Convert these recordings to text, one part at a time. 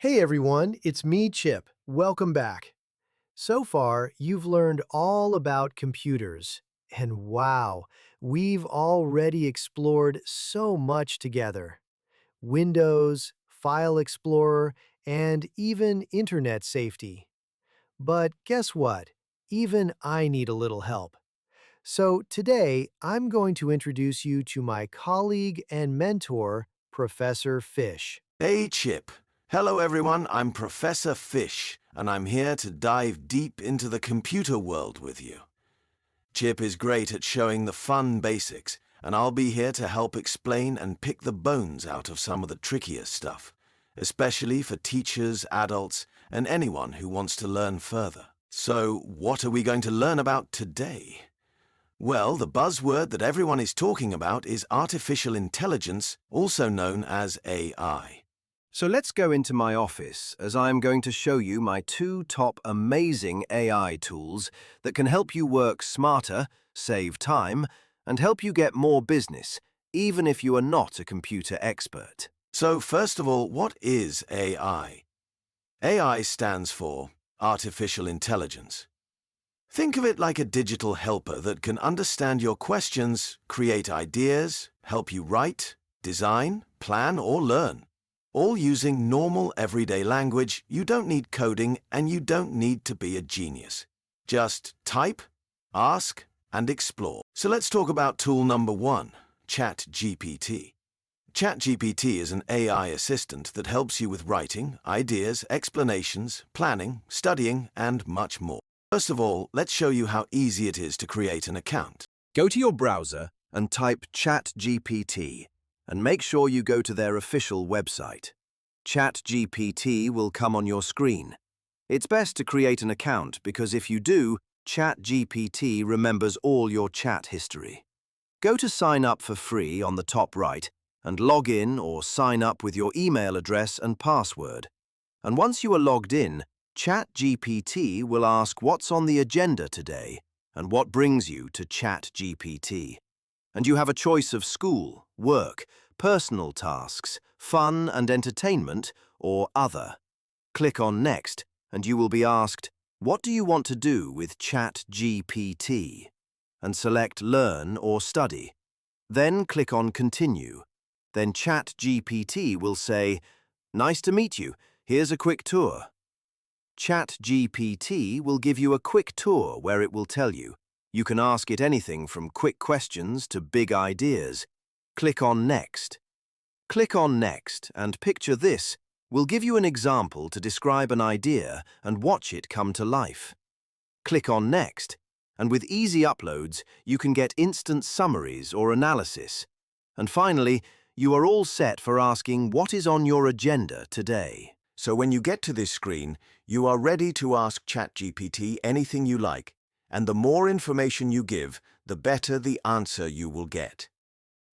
Hey everyone, it's me, Chip. Welcome back. So far, you've learned all about computers. And wow, we've already explored so much together. Windows, File Explorer, and even Internet safety. But guess what? Even I need a little help. So today, I'm going to introduce you to my colleague and mentor, Professor Fish. Hey, Chip. Hello, everyone. I'm Professor Fish, and I'm here to dive deep into the computer world with you. Chip is great at showing the fun basics, and I'll be here to help explain and pick the bones out of some of the trickier stuff, especially for teachers, adults, and anyone who wants to learn further. So, what are we going to learn about today? Well, the buzzword that everyone is talking about is artificial intelligence, also known as AI. So let's go into my office as I'm going to show you my two top amazing AI tools that can help you work smarter, save time, and help you get more business, even if you are not a computer expert. So first of all, what is AI? AI stands for Artificial Intelligence. Think of it like a digital helper that can understand your questions, create ideas, help you write, design, plan, or learn. All using normal everyday language. You don't need coding and you don't need to be a genius. Just type, ask, and explore. So let's talk about tool number one, ChatGPT. ChatGPT is an AI assistant that helps you with writing, ideas, explanations, planning, studying, and much more. First of all, let's show you how easy it is to create an account. Go to your browser and type ChatGPT, and make sure you go to their official website. ChatGPT will come on your screen. It's best to create an account because if you do, ChatGPT remembers all your chat history. Go to Sign Up for free on the top right and log in or sign up with your email address and password. And once you are logged in, ChatGPT will ask what's on the agenda today and what brings you to ChatGPT. And you have a choice of school, work, personal tasks, fun and entertainment, or other. Click on Next, and you will be asked, what do you want to do with ChatGPT? And select Learn or Study. Then click on Continue. Then ChatGPT will say, nice to meet you, here's a quick tour. ChatGPT will give you a quick tour where it will tell you, you can ask it anything from quick questions to big ideas. Click on Next. Click on Next and picture this will give you an example to describe an idea and watch it come to life. Click on Next, and with easy uploads, you can get instant summaries or analysis. And finally, you are all set for asking what is on your agenda today. So when you get to this screen, you are ready to ask ChatGPT anything you like. And the more information you give, the better the answer you will get.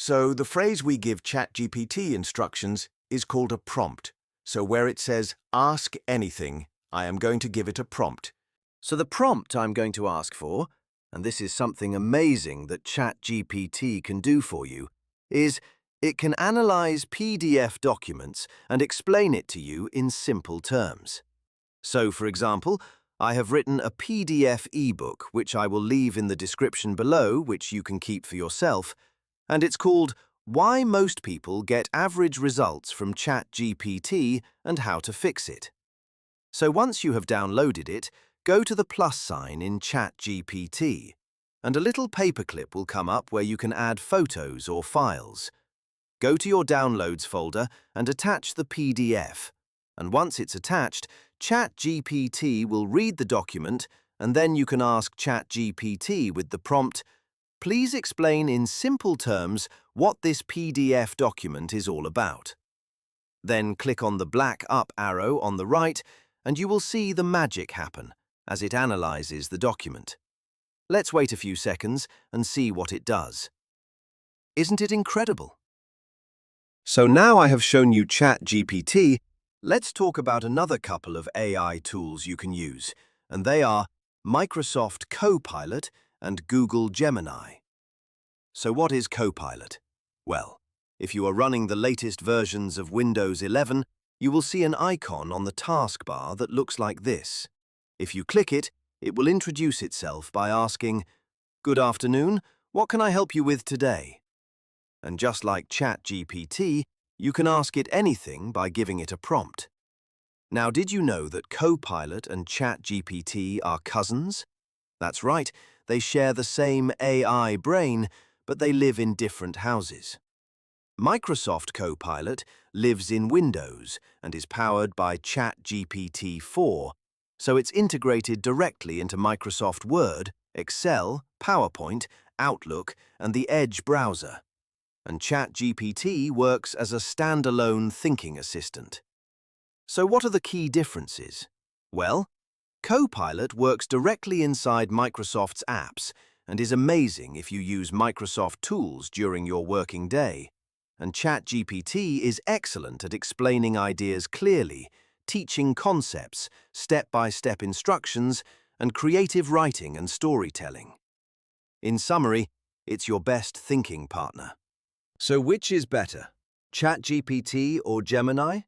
So the phrase we give ChatGPT instructions is called a prompt. So where it says, ask anything, I am going to give it a prompt. So the prompt I'm going to ask for, and this is something amazing that ChatGPT can do for you, is it can analyze PDF documents and explain it to you in simple terms. So, for example, I have written a PDF ebook, which I will leave in the description below, which you can keep for yourself, and it's called Why Most People Get Average Results from ChatGPT and How to Fix It. So once you have downloaded it, go to the plus sign in ChatGPT, and a little paperclip will come up where you can add photos or files. Go to your Downloads folder and attach the PDF, and once it's attached, ChatGPT will read the document, and then you can ask ChatGPT with the prompt, please explain in simple terms what this PDF document is all about. Then click on the black up arrow on the right, and you will see the magic happen as it analyzes the document. Let's wait a few seconds and see what it does. Isn't it incredible? So now I have shown you ChatGPT. Let's talk about another couple of AI tools you can use, and they are Microsoft Copilot and Google Gemini. So what is Copilot? Well, if you are running the latest versions of Windows 11, you will see an icon on the taskbar that looks like this. If you click it, it will introduce itself by asking, "Good afternoon, what can I help you with today?" And just like ChatGPT, you can ask it anything by giving it a prompt. Now, did you know that Copilot and ChatGPT are cousins? That's right, they share the same AI brain, but they live in different houses. Microsoft Copilot lives in Windows and is powered by ChatGPT 4, so it's integrated directly into Microsoft Word, Excel, PowerPoint, Outlook, and the Edge browser. And ChatGPT works as a standalone thinking assistant. So what are the key differences? Well, Copilot works directly inside Microsoft's apps and is amazing if you use Microsoft tools during your working day. And ChatGPT is excellent at explaining ideas clearly, teaching concepts, step-by-step instructions, and creative writing and storytelling. In summary, it's your best thinking partner. So which is better, ChatGPT or Gemini?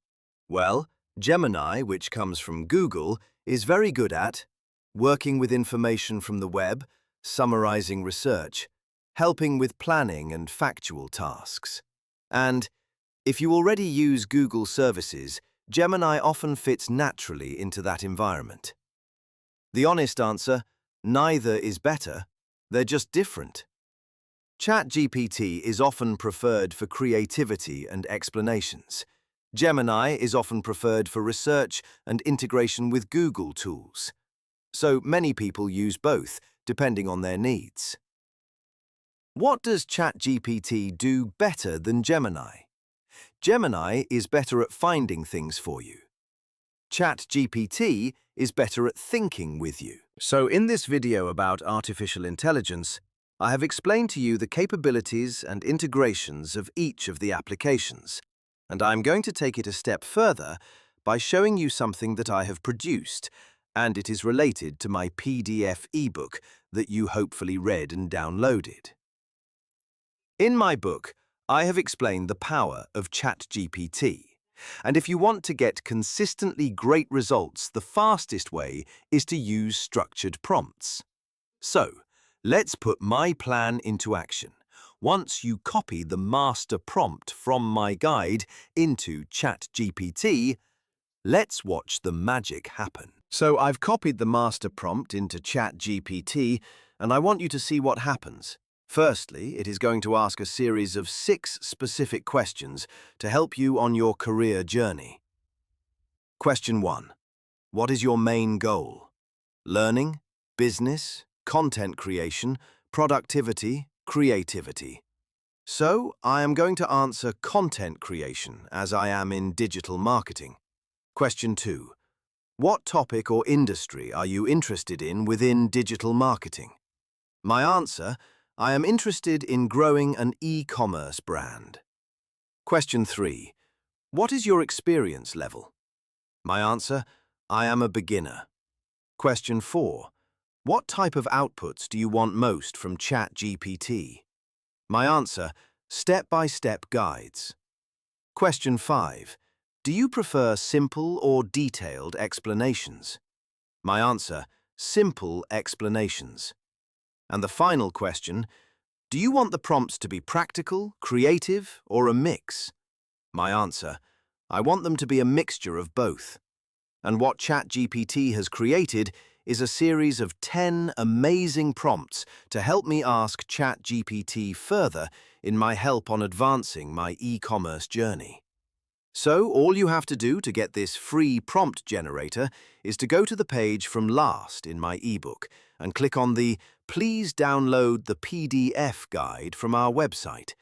Well, Gemini, which comes from Google, is very good at working with information from the web, summarizing research, helping with planning and factual tasks. And if you already use Google services, Gemini often fits naturally into that environment. The honest answer, neither is better, they're just different. ChatGPT is often preferred for creativity and explanations. Gemini is often preferred for research and integration with Google tools. So many people use both, depending on their needs. What does ChatGPT do better than Gemini? Gemini is better at finding things for you. ChatGPT is better at thinking with you. So in this video about artificial intelligence, I have explained to you the capabilities and integrations of each of the applications, and I'm going to take it a step further by showing you something that I have produced, and it is related to my PDF ebook that you hopefully read and downloaded. In my book, I have explained the power of ChatGPT, and if you want to get consistently great results, the fastest way is to use structured prompts. So, let's put my plan into action. Once you copy the master prompt from my guide into ChatGPT, let's watch the magic happen. So I've copied the master prompt into ChatGPT, and I want you to see what happens. Firstly, it is going to ask a series of 6 specific questions to help you on your career journey. Question 1. What is your main goal? Learning, business, content creation, productivity, creativity. So, I am going to answer content creation as I am in digital marketing. Question 2. What topic or industry are you interested in within digital marketing? My answer, I am interested in growing an e-commerce brand. Question 3. What is your experience level? My answer, I am a beginner. Question 4. What type of outputs do you want most from ChatGPT? My answer, step-by-step guides. Question 5. Do you prefer simple or detailed explanations? My answer, simple explanations. And the final question, do you want the prompts to be practical, creative, or a mix? My answer, I want them to be a mixture of both. And what ChatGPT has created is a series of 10 amazing prompts to help me ask ChatGPT further in my help on advancing my e-commerce journey. So all you have to do to get this free prompt generator is to go to the page from last in my ebook and click on the "Please download the PDF guide" from our website.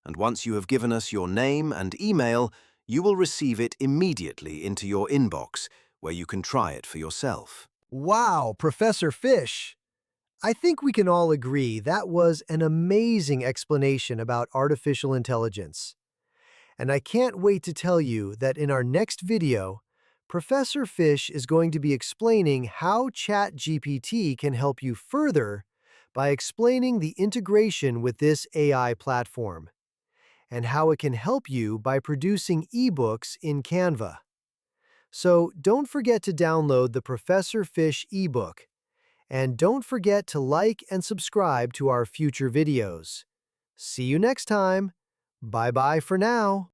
And once you have given us your name and email, you will receive it immediately into your inbox, where you can try it for yourself. Wow, Professor Fish! I think we can all agree that was an amazing explanation about artificial intelligence. And I can't wait to tell you that in our next video, Professor Fish is going to be explaining how ChatGPT can help you further by explaining the integration with this AI platform, and how it can help you by producing ebooks in Canva. So don't forget to download the Professor Fish ebook. And don't forget to like and subscribe to our future videos. See you next time. Bye-bye for now.